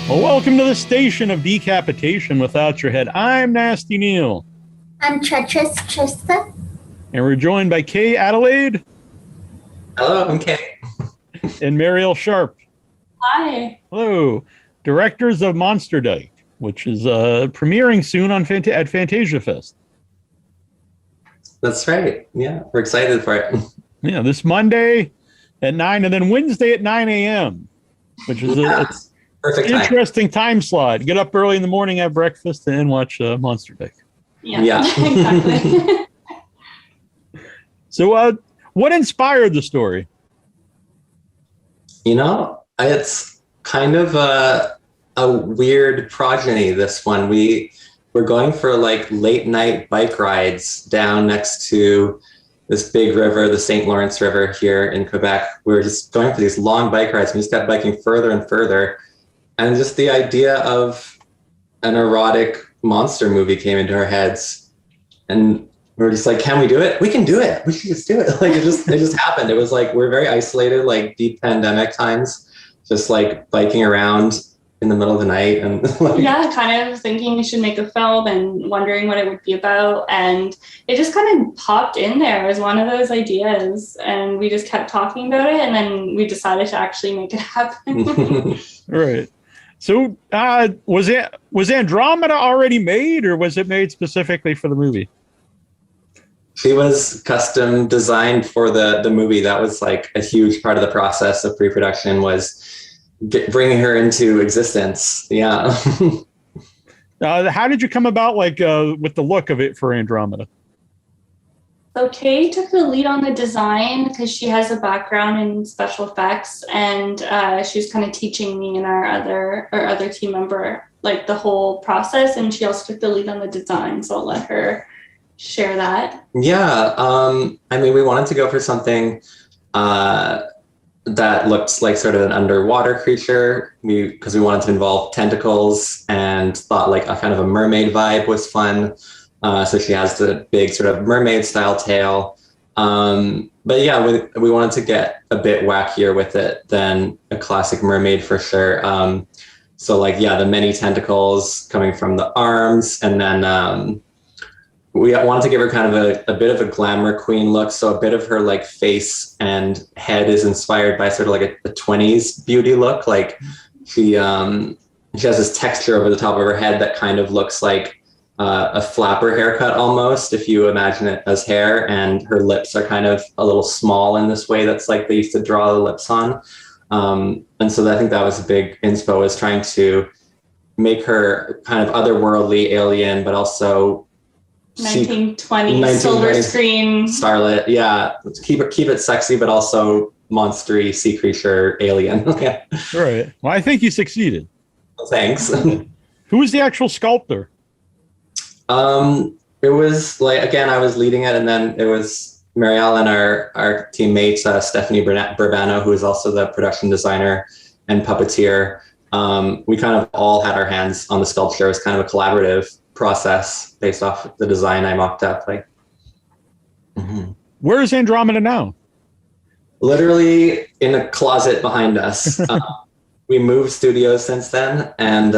Well, welcome to the station of decapitation without your head. I'm Nasty Neal. I'm Treacherous Trista. And we're joined by Kaye Adelaide. Hello, I'm Kaye. And Mariel Sharp. Hi. Hello. Directors of MONSTER DYKÜ, which is premiering soon on at Fantasia Fest. That's right. Yeah, we're excited for it. Yeah, this Monday at 9 and then Wednesday at 9 a.m., which is perfect an interesting time slot. Get up early in the morning, have breakfast, and watch MONSTER DYKÜ. Yeah. Exactly. So what inspired the story? You know, it's kind of a weird progeny, this one. We're going for like late night bike rides down next to this big river, the St. Lawrence River here in Quebec. We were just going for these long bike rides. We just kept biking further and further. And just the idea of an erotic monster movie came into our heads. And we were just like, can we do it? We can do it. We should just do it. Like it just happened. It was like, we're very isolated, like deep pandemic times, just like biking around in the middle of the night and like, yeah, kind of thinking we should make a film and wondering what it would be about. And it just kind of popped in there as one of those ideas. And we just kept talking about it. And then we decided to actually make it happen. Right. So was Andromeda already made, or was it made specifically for the movie? She was custom designed for the movie. That was like a huge part of the process of pre-production, was bringing her into existence. Yeah. How did you come about with the look of it for Andromeda? So Kaye took the lead on the design because she has a background in special effects, and she was kind of teaching me and our other team member like the whole process, and she also took the lead on the design. So I'll let her share that. Yeah. I mean, we wanted to go for something that looked like sort of an underwater creature, because we wanted to involve tentacles, and thought like a kind of a mermaid vibe was fun. So she has the big sort of mermaid style tail. But yeah, we wanted to get a bit wackier with it than a classic mermaid for sure. So like, yeah, the many tentacles coming from the arms, and then we wanted to give her kind of a bit of a glamour queen look. So a bit of her like face and head is inspired by sort of like a 20s beauty look. Like she has this texture over the top of her head that kind of looks like a flapper haircut almost, if you imagine it as hair, and her lips are kind of a little small in this way that's like they used to draw the lips on. And so I think that was a big inspo, is trying to make her kind of otherworldly alien, but also 1920s silver screen starlet. Yeah, keep it sexy, but also monstery sea creature alien. Okay. Right. Well, I think you succeeded. Thanks. Who was the actual sculptor? It was like, again, I was leading it, and then it was Mariel and our teammate Stephanie Burbano, who is also the production designer and puppeteer. We kind of all had our hands on the sculpture. It was kind of a collaborative process based off the design I mocked up. Like, Where is Andromeda now? Literally in a closet behind us. We moved studios since then, and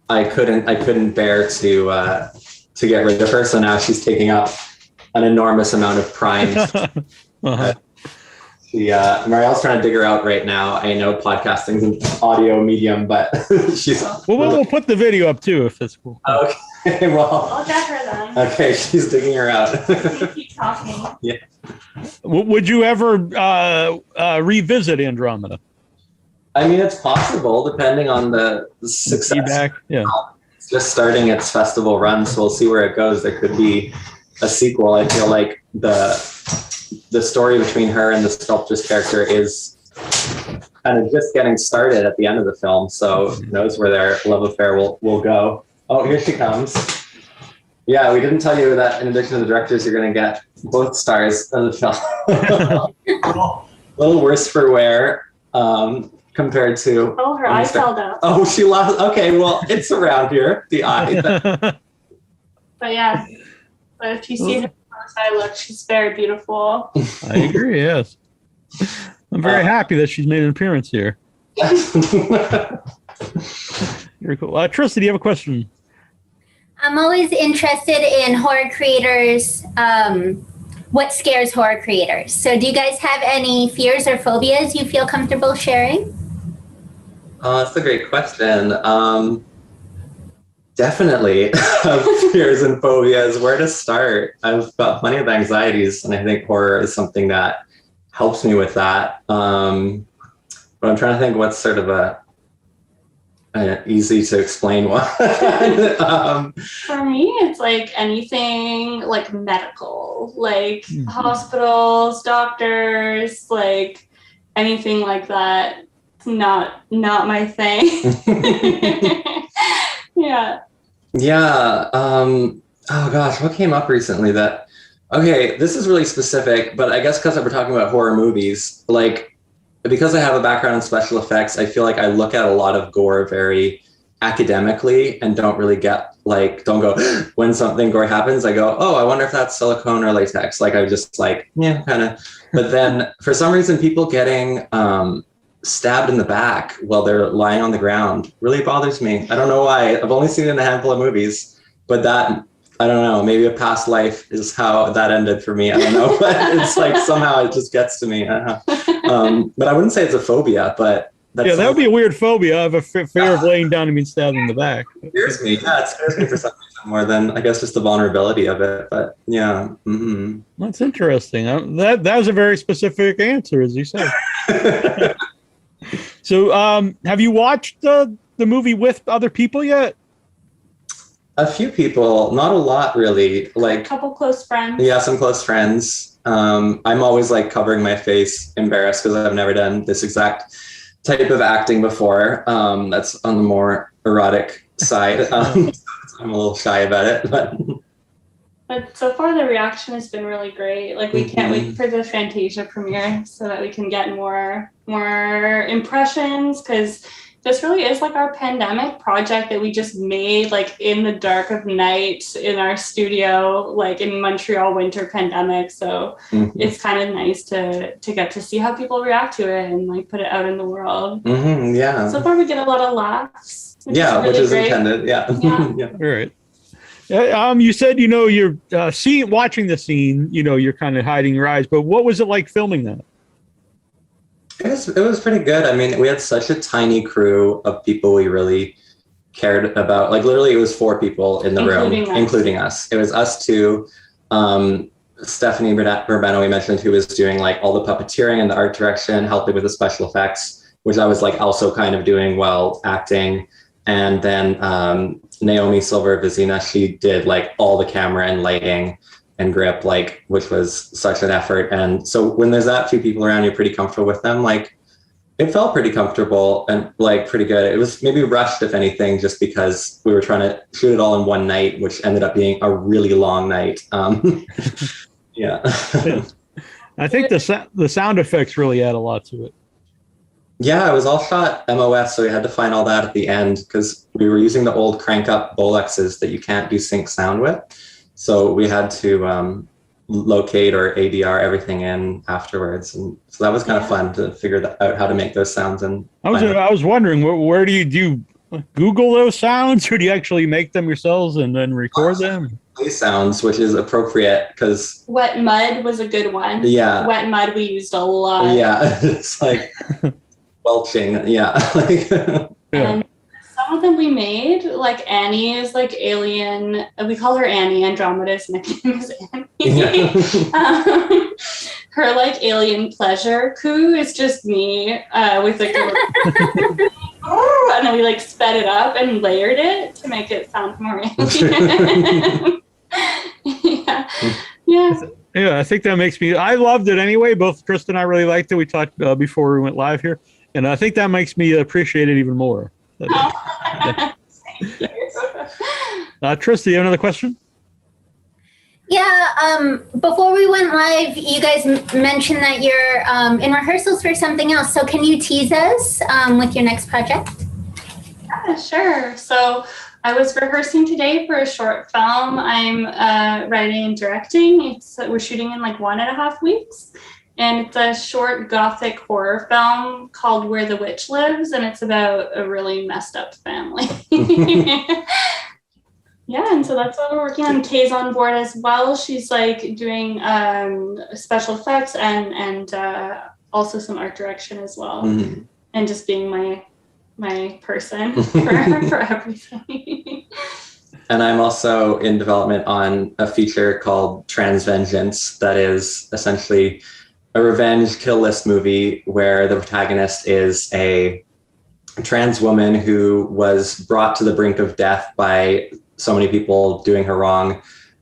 I couldn't bear to get rid of her. So now she's taking up an enormous amount of prime. Mariel's trying to dig her out right now. I know podcasting's an audio medium, but she's. Well, we'll put the video up too if it's cool. Okay, well. I'll get her then. Okay, she's digging her out. You keep talking. Yeah. Would you ever revisit Andromeda? I mean, it's possible, depending on the success. Feedback, yeah. It's just starting its festival run, so we'll see where it goes. There could be a sequel. I feel like the story between her and the sculptress character is kind of just getting started at the end of the film, so who knows where their love affair will go. Oh, here she comes. Yeah, we didn't tell you that in addition to the directors, you're going to get both stars of the film. A little worse for wear compared to... Oh, her eye fell down. Oh, she lost... Okay, well, it's around here, the eye. But yeah, but if you see her eye look, she's very beautiful. I agree, yes. I'm very happy that she's made an appearance here. Very cool. Trista, do you have a question? I'm always interested in horror creators. What scares horror creators? So do you guys have any fears or phobias you feel comfortable sharing? That's a great question. Definitely fears and phobias. Where to start? I've got plenty of anxieties, and I think horror is something that helps me with that. But I'm trying to think what's sort of a easy to explain one. For me, it's like anything like medical, like hospitals, doctors, like anything like that. It's not my thing. Yeah. Yeah. Oh gosh, what came up recently that, okay, this is really specific, but I guess because we're talking about horror movies, like, because I have a background in special effects, I feel like I look at a lot of gore very academically and don't really get, like, don't go, when something gory happens, I go, oh, I wonder if that's silicone or latex. Like, I just like, yeah, kind of. But then for some reason, people getting stabbed in the back while they're lying on the ground really bothers me. I don't know why. I've only seen it in a handful of movies, but that, I don't know, maybe a past life is how that ended for me. I don't know, but it's like somehow it just gets to me. I don't know. But I wouldn't say it's a phobia, but that's that would be a weird phobia. I have a fear of laying down and being stabbed in the back. It scares me. Yeah, it scares me for some reason more than, I guess, just the vulnerability of it. But yeah. Mm-hmm. That's interesting. That was a very specific answer, as you said. So have you watched the movie with other people yet? A few people, not a lot really. Like a couple close friends. Yeah, some close friends. I'm always like covering my face, embarrassed because I've never done this exact type of acting before. That's on the more erotic side. I'm a little shy about it, but so far the reaction has been really great. Like we can't wait for the Fantasia premiere so that we can get more impressions, because this really is like our pandemic project that we just made like in the dark of night in our studio, like in Montreal winter pandemic. So it's kind of nice to get to see how people react to it and like put it out in the world. Yeah. So far we get a lot of laughs. Which is great. Intended. Yeah. Yeah. All right. You said, you're watching the scene, you're kind of hiding your eyes, but what was it like filming that? It was pretty good. I mean, we had such a tiny crew of people we really cared about. Like literally it was 4 people in the room, including us. It was us 2. Stephanie Burbano, we mentioned, who was doing like all the puppeteering and the art direction, helping with the special effects, which I was like also kind of doing while acting. And then Naomi Silver Vizina, she did like all the camera and lighting and grip, like, which was such an effort. And so when there's that few people around, you're pretty comfortable with them. Like, it felt pretty comfortable and like pretty good. It was maybe rushed, if anything, just because we were trying to shoot it all in one night, which ended up being a really long night. Yeah. I think the sound effects really add a lot to it. Yeah, it was all shot MOS, so we had to find all that at the end because we were using the old crank up Bolexes that you can't do sync sound with. So we had to locate or ADR everything in afterwards, and so that was kind of fun to figure out how to make those sounds. And I was wondering, where do you Google those sounds, or do you actually make them yourselves and then record them? Play sounds, which is appropriate because Wet Mud was a good one. Yeah, Wet Mud we used a lot. Yeah, it's like welching. Yeah, like and some of them we made, like Annie is like alien. We call her Annie. Andromeda's nickname is Annie. Yeah. Her like alien pleasure coo is just me with like and then we like sped it up and layered it to make it sound more alien. Yeah, I think that makes me. I loved it anyway. Both Trista and I really liked it. We talked before we went live here, and I think that makes me appreciate it even more. Trista, you have another question? Yeah, before we went live, you guys mentioned that you're in rehearsals for something else. So can you tease us with your next project? Yeah, sure. So I was rehearsing today for a short film I'm writing and directing. We're shooting in like 1.5 weeks. And it's a short gothic horror film called Where the Witch Lives, and it's about a really messed up family. Yeah, and so that's what we're working on. Kay's on board as well. She's like doing special effects and also some art direction as well, and just being my person for everything. And I'm also in development on a feature called Transvengeance that is essentially a revenge kill list movie where the protagonist is a trans woman who was brought to the brink of death by so many people doing her wrong.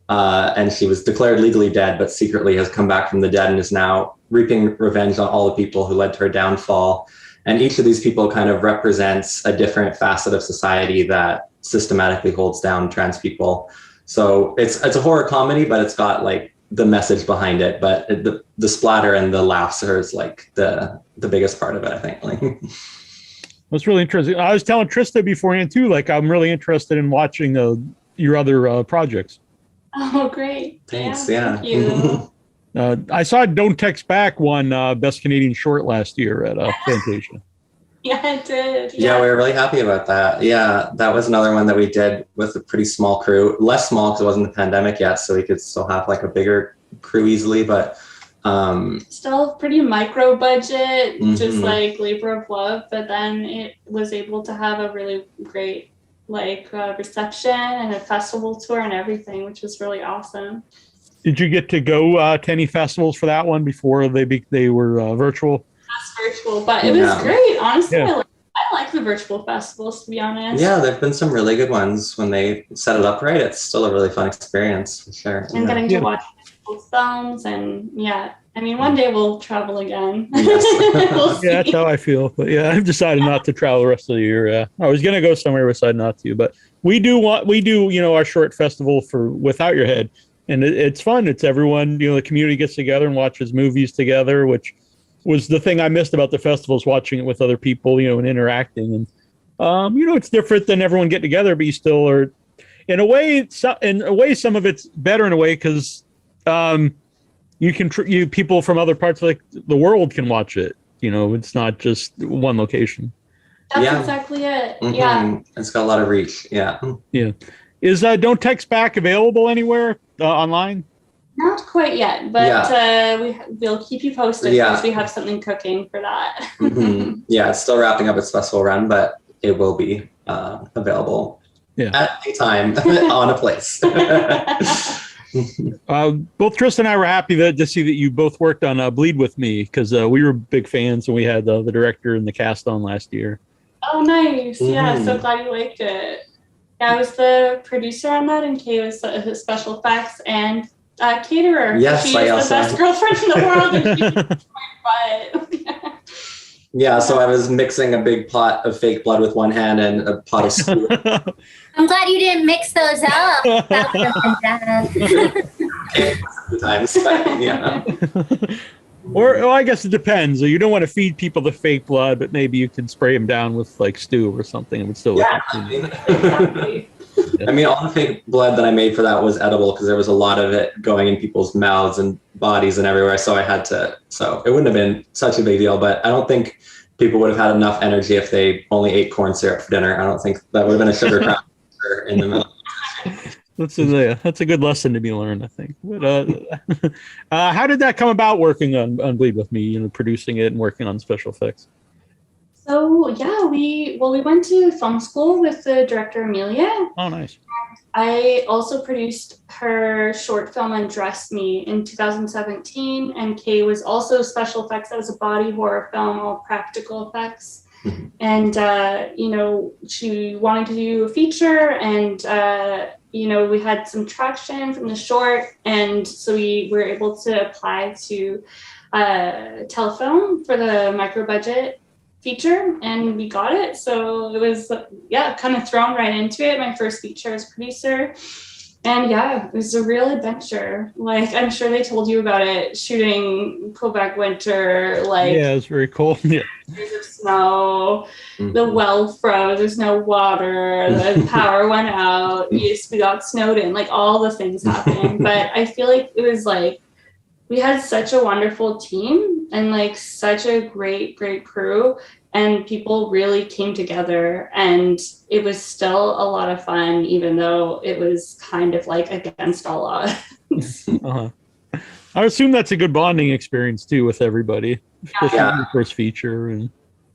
And she was declared legally dead, but secretly has come back from the dead and is now reaping revenge on all the people who led to her downfall. And each of these people kind of represents a different facet of society that systematically holds down trans people. So it's a horror comedy, but it's got like the message behind it. But the splatter and the laughs are like the biggest part of it, I think. Like, That's really interesting. I was telling Trista beforehand too, like I'm really interested in watching your other projects. Oh, great. Thanks. Yeah. Thank you. I saw Don't Text Back won Best Canadian Short last year at Fantasia. Yeah, it did. Yeah, we were really happy about that. Yeah, that was another one that we did with a pretty small crew. Less small because it wasn't the pandemic yet, so we could still have like a bigger crew easily, but still pretty micro budget, just like labor of love, but then it was able to have a really great like reception and a festival tour and everything, which was really awesome. Did you get to go to any festivals for that one before they were virtual? That's virtual, but it was great. Honestly, I like the virtual festivals, to be honest. Yeah, there've been some really good ones when they set it up right. It's still a really fun experience for sure. And getting to watch films, and I mean, one day we'll travel again. Yes. We'll see. Yeah, that's how I feel. But yeah, I've decided not to travel the rest of the year. I was gonna go somewhere, decided not to. But we do our short festival for Without Your Head, and it's fun. It's everyone, the community gets together and watches movies together, which was the thing I missed about the festivals, watching it with other people, and interacting. And it's different than everyone getting together, but you still are, in a way, some of it's better in a way because you can people from other parts of the world can watch it. It's not just one location. That's exactly it. Yeah, it's got a lot of reach. Yeah. Is Don't Text Back available anywhere online? Not quite yet, but we'll keep you posted because we have something cooking for that. Yeah, it's still wrapping up its festival run, but it will be available at any time on a place. Both Trista and I were happy to see that you both worked on Bleed With Me, because we were big fans and we had the director and the cast on last year. Oh, nice. Yeah, so glad you liked it. Yeah, I was the producer on that, and Kaye was the special effects and caterer. Yes, she's the best girlfriend in the world, and she's my butt. Yeah, so I was mixing a big pot of fake blood with one hand and a pot of stew. I'm glad you didn't mix those up. Sometimes, yeah. Or I guess it depends. You don't want to feed people the fake blood, but maybe you can spray them down with like stew or something. It would still look Exactly. I mean, all the fake blood that I made for that was edible because there was a lot of it going in people's mouths and bodies and everywhere. So it wouldn't have been such a big deal, but I don't think people would have had enough energy if they only ate corn syrup for dinner. I don't think that would have been a sugar crash in the middle. That's a good lesson to be learned, I think. But how did that come about, working on Bleed With Me, producing it and working on special effects? So we went to film school with the director Amelia. Oh, nice. I also produced her short film Undress Me in 2017, and Kaye was also special effects. That was a body horror film, all practical effects. And she wanted to do a feature, and we had some traction from the short, and so we were able to apply to Telefilm for the micro budget feature, and we got it. So it was kind of thrown right into it, my first feature as producer. And it was a real adventure. Like, I'm sure they told you about it, shooting Quebec winter, it was very cold. There's of snow, the well froze, there's no water, the power went out, we got snowed in, all the things happening. But I feel like it was we had such a wonderful team and like such a great crew, and people really came together, and it was still a lot of fun, even though it was kind of like against all odds. I assume that's a good bonding experience too with everybody, especially Yeah. your first feature. And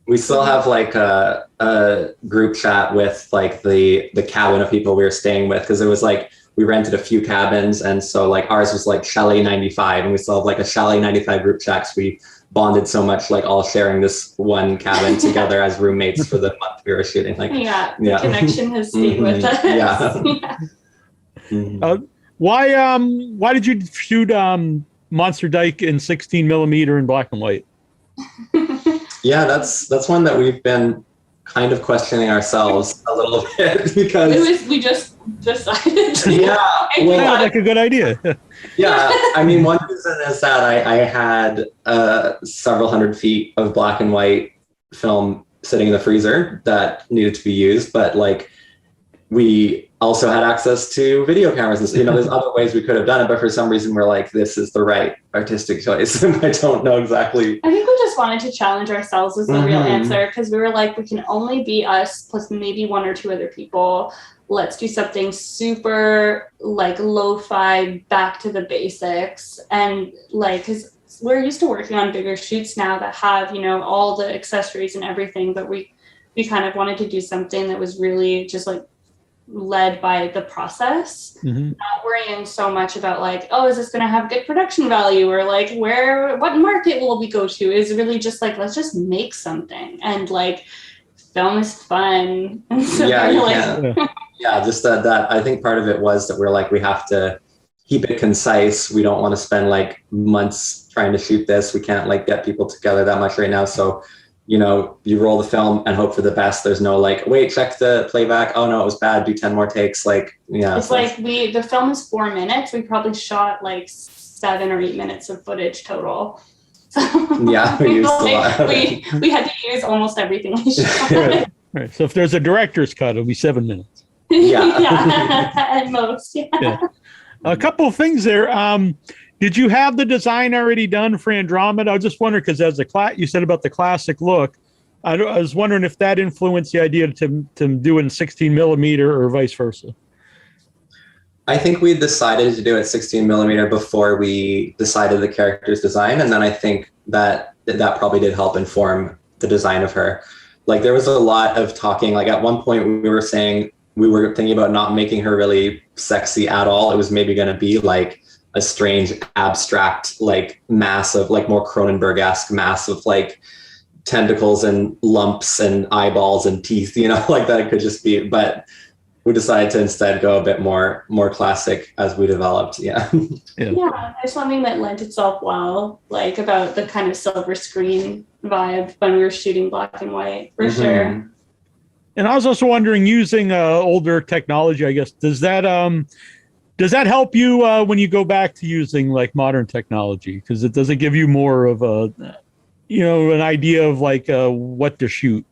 We still have like a group chat with like the cabin of people we were staying with, because it was like we rented a few cabins, and so like ours was like Chalet 95, and we still have like a Chalet 95 group chat. So we bonded so much, like all sharing this one cabin together as roommates for the month we were shooting. Like The connection has stayed with us. Yeah. why did you shoot Monster Dyke in 16 millimeter in black and white? Yeah, that's one that we've been kind of questioning ourselves a little bit, because we just decided to Sounds like a good idea. yeah, I mean, one reason is that I had several hundred feet of black and white film sitting in the freezer that needed to be used, but like we also had access to video cameras, and you know, there's other ways we could have done it, but for some reason we're like, this is the right artistic choice. I don't know exactly. I think we just wanted to challenge ourselves was the real answer, because we were like, we can only be us plus maybe one or two other people. Let's do something super like lo-fi, back to the basics, and like, because we're used to working on bigger shoots now that have, you know, all the accessories and everything, but we kind of wanted to do something that was really just like led by the process, not worrying so much about like, oh, is this going to have good production value, or like what market will we go to? Is really just like, let's just make something, and like film is fun. And so just that I think part of it was that we're like, we have to keep it concise. We don't want to spend like months trying to shoot this. We can't like get people together that much right now, so you know, you roll the film and hope for the best. There's no like, wait, check the playback. Oh no, it was bad. Do 10 more takes. Like, yeah. It's like the film is 4 minutes. We probably shot like 7 or 8 minutes of footage total. So yeah, we used a lot. We had to use almost everything we shot. Right. So if there's a director's cut, it'll be 7 minutes. Yeah, at most. Yeah. A couple of things there. Did you have the design already done for Andromeda? I was just wondering, because as you said about the classic look, I was wondering if that influenced the idea to do it in 16 millimeter or vice versa. I think we decided to do it 16 millimeter before we decided the character's design. And then I think that probably did help inform the design of her. Like there was a lot of talking, like at one point we were saying, we were thinking about not making her really sexy at all. It was maybe going to be like a strange abstract like mass of like more Cronenberg-esque mass of like tentacles and lumps and eyeballs and teeth, you know, like that it could just be, but we decided to instead go a bit more classic as we developed. Yeah, there's something that lent itself well, like about the kind of silver screen vibe when we were shooting black and white for sure. And I was also wondering, using older technology, I guess, does that help you when you go back to using like modern technology? Because does it give you more of a, an idea of like what to shoot?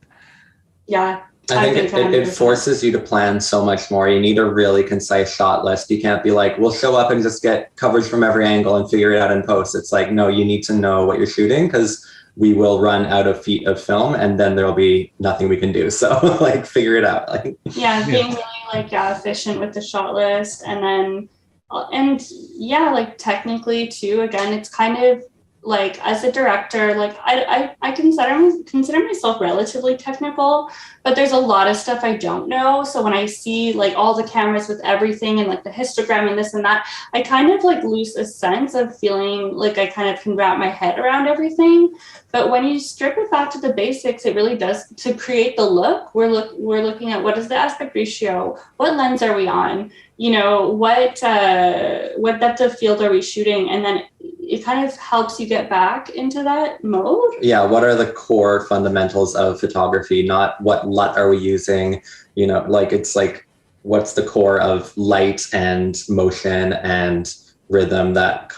Yeah. I think it forces you to plan so much more. You need a really concise shot list. You can't be like, we'll show up and just get coverage from every angle and figure it out in post. It's like, no, you need to know what you're shooting, because we will run out of feet of film and then there'll be nothing we can do. So like figure it out. Like being really efficient with the shot list, and then like technically too, again, it's kind of like as a director, like I consider myself relatively technical, but there's a lot of stuff I don't know. So when I see like all the cameras with everything and like the histogram and this and that, I kind of like lose a sense of feeling like I kind of can wrap my head around everything. But when you strip it back to the basics, it really does, to create the look. We're looking at what is the aspect ratio, what lens are we on, what depth of field are we shooting, and then it kind of helps you get back into that mode. Yeah, what are the core fundamentals of photography? Not what LUT are we using? Like it's like what's the core of light and motion and rhythm that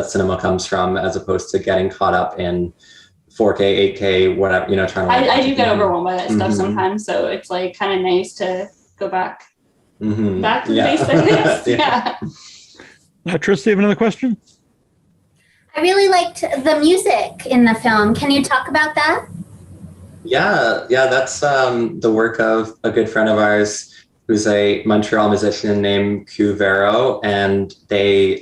cinema comes from, as opposed to getting caught up in 4K, 8K, whatever, trying to. I do get overwhelmed by that stuff sometimes, so it's like kind of nice to go back to the basics. Yeah. Trista, you have another question? I really liked the music in the film. Can you talk about that? Yeah, that's the work of a good friend of ours who's a Montreal musician named Cuvero, and they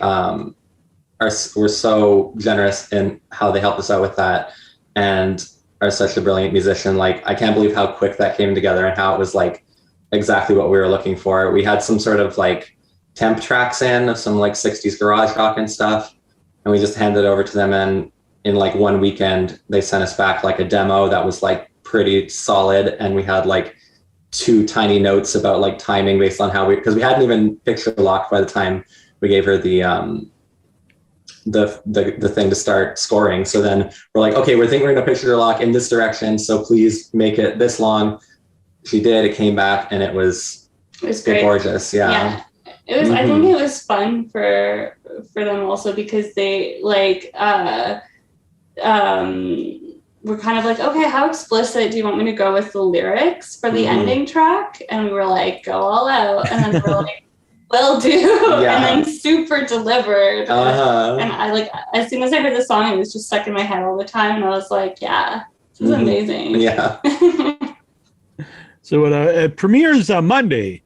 were so generous in how they helped us out with that, and are such a brilliant musician. Like, I can't believe how quick that came together and how it was like exactly what we were looking for. We had some sort of like temp tracks of some like 60s garage rock and stuff, and we just handed it over to them, and in like one weekend they sent us back like a demo that was like pretty solid, and we had like 2 tiny notes about like timing based on how because we hadn't even picture locked by the time we gave her the thing to start scoring. So then we're like, okay, we're thinking we're gonna picture lock in this direction, so please make it this long. She did. It came back, and it was great. Gorgeous. Yeah. It was. I think it was fun for them also, because they like we're kind of like, okay, how explicit do you want me to go with the lyrics for the ending track? And we were like, go all out. And then they were like, will do. Yeah. And then super delivered. And I like, as soon as I heard the song, it was just stuck in my head all the time. And I was like, yeah, this is amazing. Yeah. So it premieres Monday.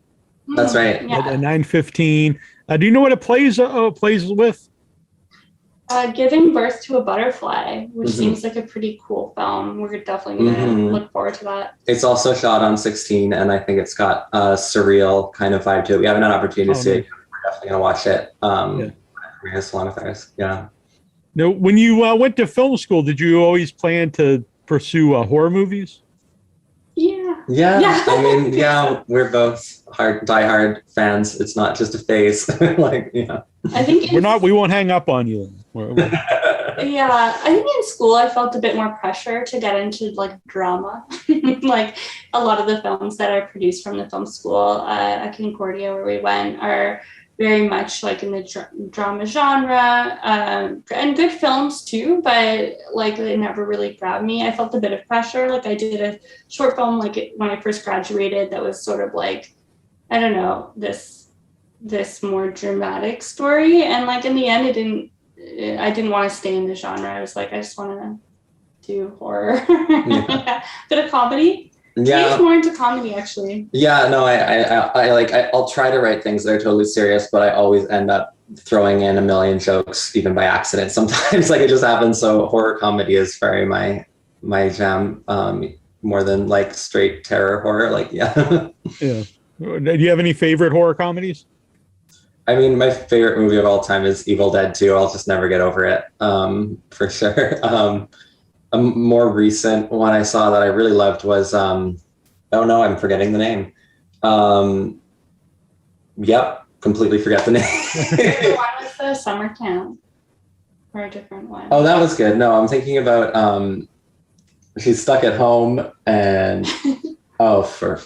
That's right. At 9:15. Do you know what it plays with? Giving Birth to a Butterfly, which seems like a pretty cool film. We're definitely going to look forward to that. It's also shot on 16, and I think it's got a surreal kind of vibe to it. We haven't had an opportunity to see it. We're definitely going to watch it. Premieres along with ours. Yeah. Now, when you went to film school, did you always plan to pursue horror movies? Yeah. I mean, we're both diehard fans. It's not just a phase. Like, yeah. I think we won't hang up on you. Yeah, I think in school I felt a bit more pressure to get into like drama. Like a lot of the films that are produced from the film school at Concordia, where we went, are very much like in the drama genre, and good films too, but like they never really grabbed me. I felt a bit of pressure. Like I did a short film like when I first graduated that was sort of like, I don't know, this more dramatic story, and like in the end I didn't want to stay in the genre. I was like, I just want to do horror. Bit of comedy. Yeah, he's more into comedy actually. Yeah, no, I'll try to write things that are totally serious, but I always end up throwing in a million jokes, even by accident. Sometimes, like, it just happens. So horror comedy is very my jam, more than like straight terror horror. Like, yeah. Yeah. Do you have any favorite horror comedies? I mean, my favorite movie of all time is Evil Dead 2. I'll just never get over it, for sure. A more recent one I saw that I really loved was, I'm forgetting the name. Completely forget the name. The one with the summer camp, or a different one? Oh, that was good. No, I'm thinking about, she's stuck at home and, as soon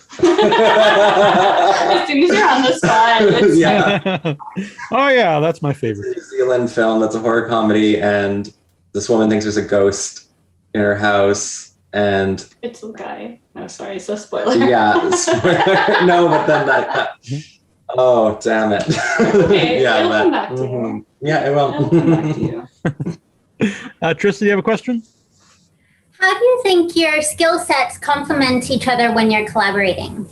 as you're on the spot. Yeah. Oh yeah, that's my favorite. It's a New Zealand film that's a horror comedy, and this woman thinks there's a ghost in her house, and it's a guy. No, sorry, it's a spoiler. Yeah, spoiler. No, but then that. Oh, damn it. Okay, it'll come back to you. Yeah, it will. It'll come back to you. Trista, do you have a question? How do you think your skill sets complement each other when you're collaborating?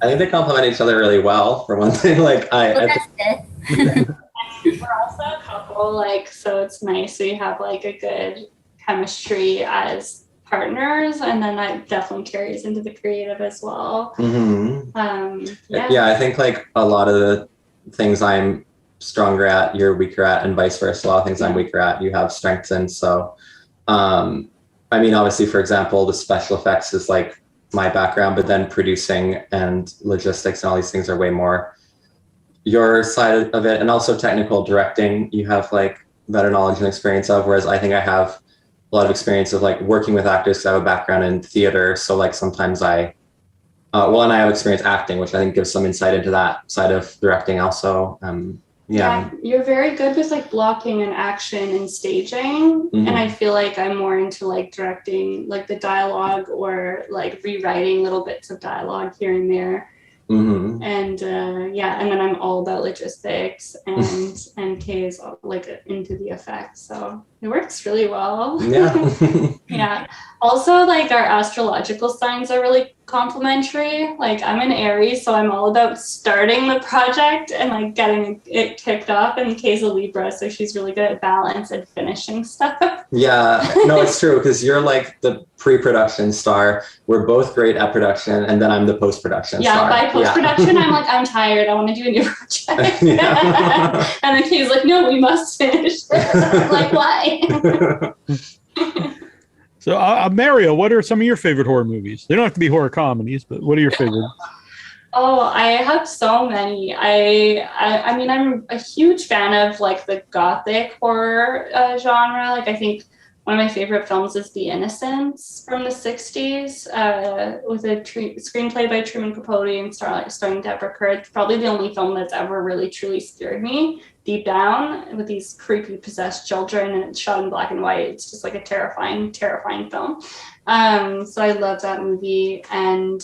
I think they complement each other really well, for one thing. Like, that's good. We're also a couple, like, so it's nice. So you have like a good chemistry as partners, and then that definitely carries into the creative as well. Yeah, I think like a lot of the things I'm stronger at, you're weaker at, and vice versa. A lot of things I'm weaker at, you have strengths in. So, I mean, obviously, for example, the special effects is like my background, but then producing and logistics and all these things are way more your side of it. And also technical directing, you have like better knowledge and experience of, whereas I think I have a lot of experience of like working with actors, because I have a background in theater. So like sometimes and I have experience acting, which I think gives some insight into that side of directing also. Yeah, you're very good with like blocking and action and staging, and I feel like I'm more into like directing like the dialogue, or like rewriting little bits of dialogue here and there. Mm-hmm. And and then I'm all about logistics, and Kaye is like into the effects, so it works really well. Yeah. Yeah. Also, like our astrological signs are really complementary. Like I'm an Aries, so I'm all about starting the project and like getting it kicked off. And Kaye's a Libra, so she's really good at balance and finishing stuff. Yeah, no, it's true, because you're like the pre-production star. We're both great at production, and then I'm the post-production star. By post-production, I'm like, I'm tired. I want to do a new project. And then Kaye's like, no, we must finish this. I'm like, why? So, Mariel, what are some of your favorite horror movies? They don't have to be horror comedies, but what are your favorite? Oh, I have so many. I mean, I'm a huge fan of like the gothic horror genre. Like, I think one of my favorite films is The Innocents from the 60s, with a screenplay by Truman Capote and starring Deborah Kerr. It's probably the only film that's ever really, truly scared me deep down, with these creepy possessed children, and it's shot in black and white. It's just like a terrifying, terrifying film. So I love that movie. And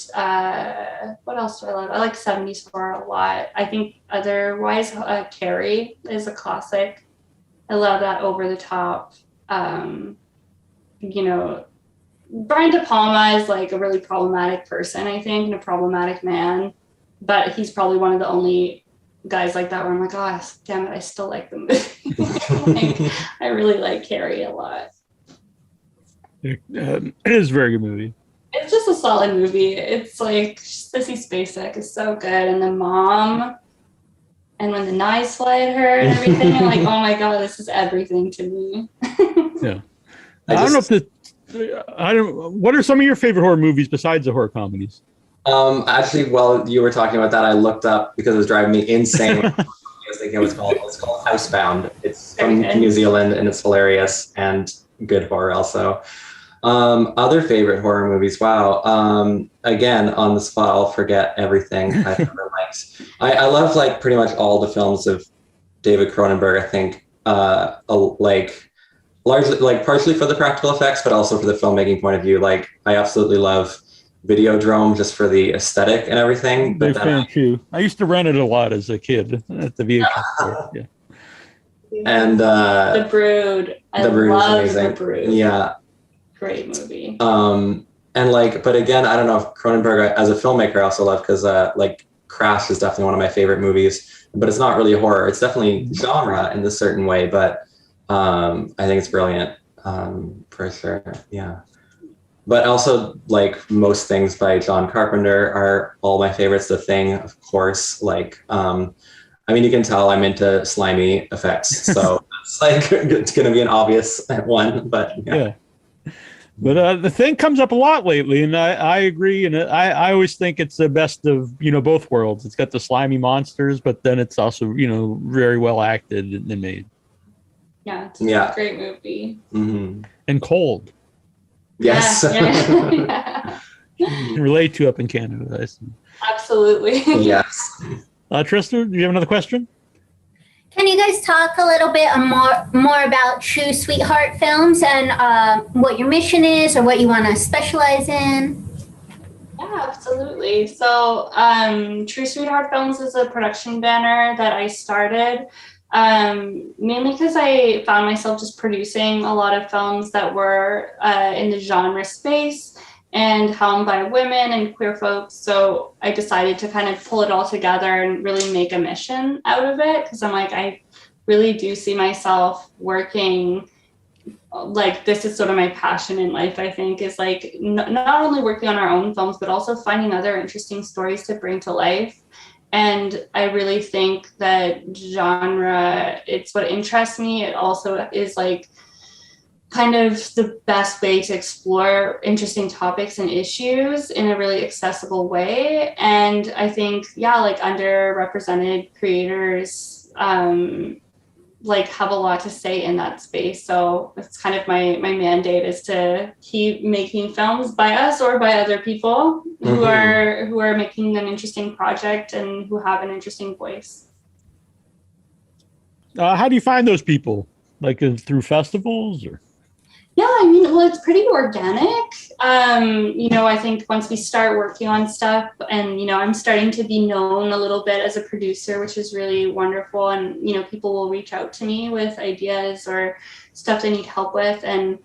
what else do I love? I like 70s horror a lot. I think otherwise, Carrie is a classic. I love that over the top. You know, Brian De Palma is like a really problematic person, I think, and a problematic man. But he's probably one of the only guys like that where I'm like, oh, damn it, I still like the movie. Like, I really like Carrie a lot. It is a very good movie. It's just a solid movie. It's like Sissy Spacek is so good, and the mom, and when the knives fly at her and everything, I'm like, oh my god, this is everything to me. Yeah, what are some of your favorite horror movies besides the horror comedies? Actually, while you were talking about that, I looked up because it was driving me insane. I was thinking it was called Housebound. It's from New Zealand, and it's hilarious and good horror also. Other favorite horror movies. Wow. Again, on the spot, I'll forget everything I've ever liked. I love like pretty much all the films of David Cronenberg. I think like largely, like partially for the practical effects, but also for the filmmaking point of view. Like I absolutely love Videodrome just for the aesthetic and everything. Big fan too. I used to rent it a lot as a kid at the VHS store. Yeah. And The Brood. I love The Brood. Yeah. Great movie. And like, but again, I don't know if Cronenberg as a filmmaker I also love, because like Crash is definitely one of my favorite movies, but it's not really horror. It's definitely genre in a certain way, but I think it's brilliant for sure. Yeah. But also, like most things by John Carpenter are all my favorites. The Thing, of course. Like, I mean, you can tell I'm into slimy effects, so it's like it's going to be an obvious one. But yeah. But The Thing comes up a lot lately, and I agree. And I always think it's the best of both worlds. It's got the slimy monsters, but then it's also very well acted and made. Yeah, it's a great movie. Mm-hmm. And cold. Yes. Yeah. You can relate to up in Canada. Absolutely. Yes. Trista, do you have another question? Can you guys talk a little bit more about True Sweetheart Films and what your mission is or what you want to specialize in? Yeah, absolutely. So True Sweetheart Films is a production banner that I started mainly because I found myself just producing a lot of films that were in the genre space and helmed by women and queer folks. So I decided to kind of pull it all together and really make a mission out of it, because I'm like, I really do see myself working, like this is sort of my passion in life, I think, is like not only working on our own films, but also finding other interesting stories to bring to life. And I really think that genre, it's what interests me. It also is like kind of the best way to explore interesting topics and issues in a really accessible way. And I think, like underrepresented creators like have a lot to say in that space. So it's kind of my mandate is to keep making films by us or by other people who are making an interesting project and who have an interesting voice. How do you find those people? Like through festivals or? Yeah, I mean, well, it's pretty organic. I think once we start working on stuff and, I'm starting to be known a little bit as a producer, which is really wonderful. And, people will reach out to me with ideas or stuff they need help with. And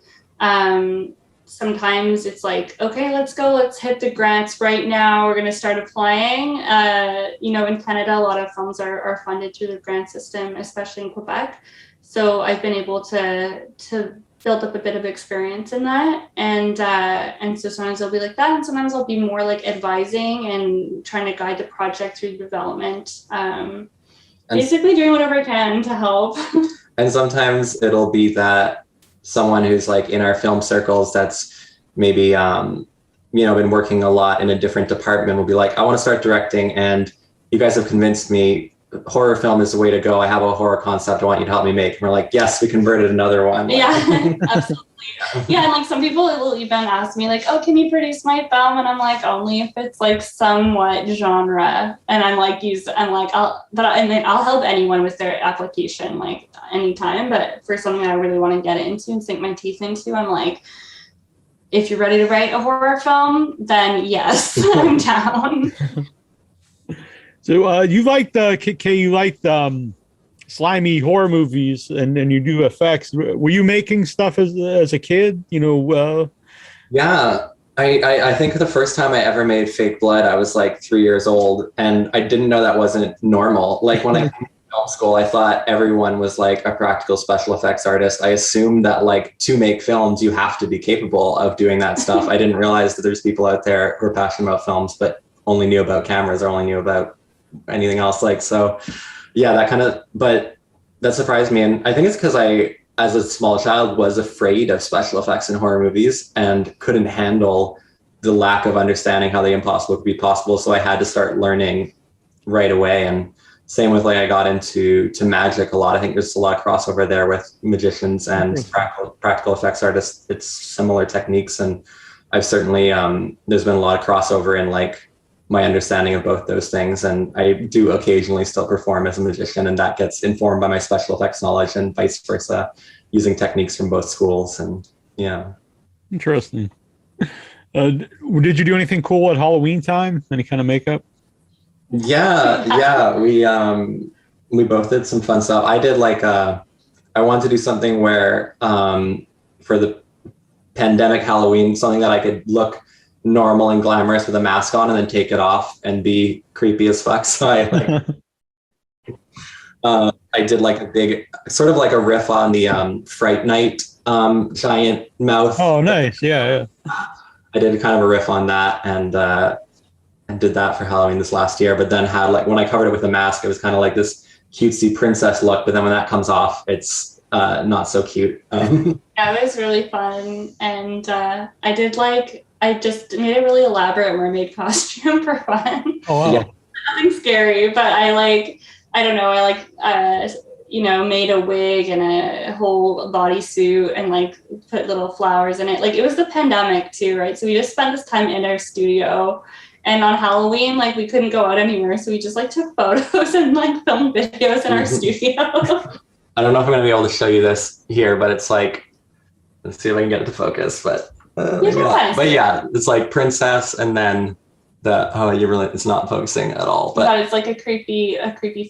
sometimes it's like, okay, let's hit the grants right now. We're going to start applying. In Canada, a lot of films are funded through the grant system, especially in Quebec. So I've been able to build up a bit of experience in that. And so sometimes I'll be like that. And sometimes I'll be more like advising and trying to guide the project through development. Basically doing whatever I can to help. And sometimes it'll be that someone who's like in our film circles that's maybe, been working a lot in a different department will be like, I want to start directing and you guys have convinced me horror film is the way to go. I have a horror concept I want you to help me make. And we're like, yes, we converted another one. Yeah, absolutely. Yeah, and like some people will even ask me like, oh, can you produce my film? And I'm like, only if it's like somewhat genre. And I'm like, I'll help anyone with their application like anytime. But for something I really want to get into and sink my teeth into, I'm like, if you're ready to write a horror film, then yes, I'm down. So you liked slimy horror movies and you do effects. Were you making stuff as a kid? Yeah, I think the first time I ever made fake blood, I was like 3 years old, and I didn't know that wasn't normal. Like when I came to film school, I thought everyone was like a practical special effects artist. I assumed that like to make films, you have to be capable of doing that stuff. I didn't realize that there's people out there who are passionate about films, but only knew about cameras or only knew about anything else. But that surprised me. And I think it's because I, as a small child, was afraid of special effects in horror movies and couldn't handle the lack of understanding how the impossible could be possible. So I had to start learning right away. And same with like, I got into magic a lot. I think there's a lot of crossover there with magicians and practical effects artists. It's similar techniques. And I've certainly, there's been a lot of crossover in like my understanding of both those things. And I do occasionally still perform as a magician, and that gets informed by my special effects knowledge and vice versa, using techniques from both schools. And yeah. Interesting. Did you do anything cool at Halloween time? Any kind of makeup? Yeah. We both did some fun stuff. I did I wanted to do something where for the pandemic Halloween, something that I could look normal and glamorous with a mask on and then take it off and be creepy as fuck. So I did like a big, sort of like a riff on the Fright Night giant mouth. Oh, nice. Yeah. I did kind of a riff on that and did that for Halloween this last year, but then had like, when I covered it with a mask, it was kind of like this cutesy princess look, but then when that comes off, it's not so cute. Yeah, it was really fun. And I just made a really elaborate mermaid costume for fun. Oh, wow. Yeah. Nothing scary, but I made a wig and a whole bodysuit and like put little flowers in it. Like it was the pandemic too, right? So we just spent this time in our studio, and on Halloween, like we couldn't go out anywhere. So we just like took photos and like filmed videos in our studio. I don't know if I'm gonna be able to show you this here, but it's like, let's see if I can get it to focus, but yeah, it's like princess and then it's not focusing at all. But it's like a creepy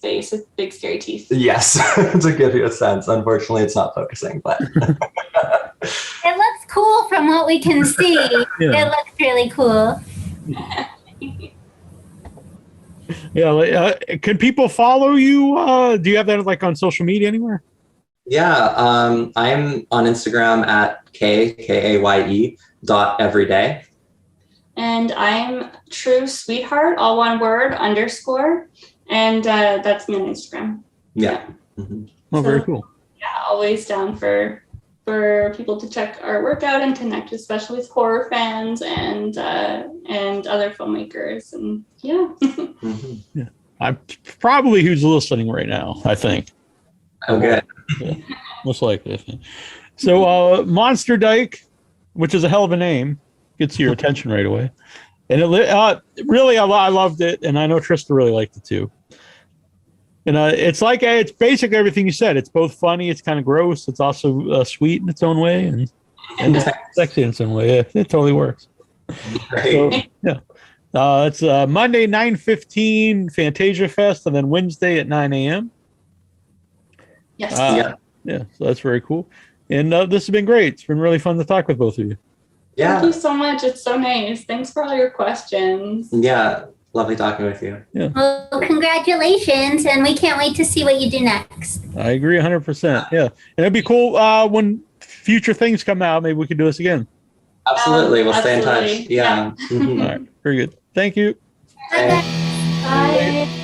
face with big scary teeth. Yes, to give you a sense. Unfortunately, it's not focusing, but It looks cool from what we can see. Yeah. It looks really cool. Yeah. Can people follow you? Do you have that like on social media anywhere? yeah, I'm on Instagram at Kaye .everyday. And I'm True Sweetheart, all one word, _. And that's me on Instagram. Yeah. Mm-hmm. Oh, very cool. Yeah, always down for people to check our work out and connect, especially with horror fans and other filmmakers. And yeah. Mm-hmm. Yeah. I'm probably who's listening right now, I think. Okay. Yeah, most likely, I think. So Monster Dyke, which is a hell of a name, gets your attention right away. And really, I loved it. And I know Trista really liked it too. And it's basically everything you said. It's both funny. It's kind of gross. It's also sweet in its own way. And And it's sexy in some way. It totally works. Right. So, yeah. It's Monday 9:15 Fantasia Fest, and then Wednesday at 9 a.m. Yes. Yeah, so that's very cool. And this has been great. It's been really fun to talk with both of you. Yeah. Thank you so much. It's so nice. Thanks for all your questions. Yeah. Lovely talking with you. Yeah, Well, congratulations, and we can't wait to see what you do next. I agree 100%. Yeah, and it'd be cool when future things come out. Maybe we could do this again. Absolutely. We'll stay in touch. Absolutely. Yeah. Mhm. All right, very good. Thank you. Bye, guys. Bye.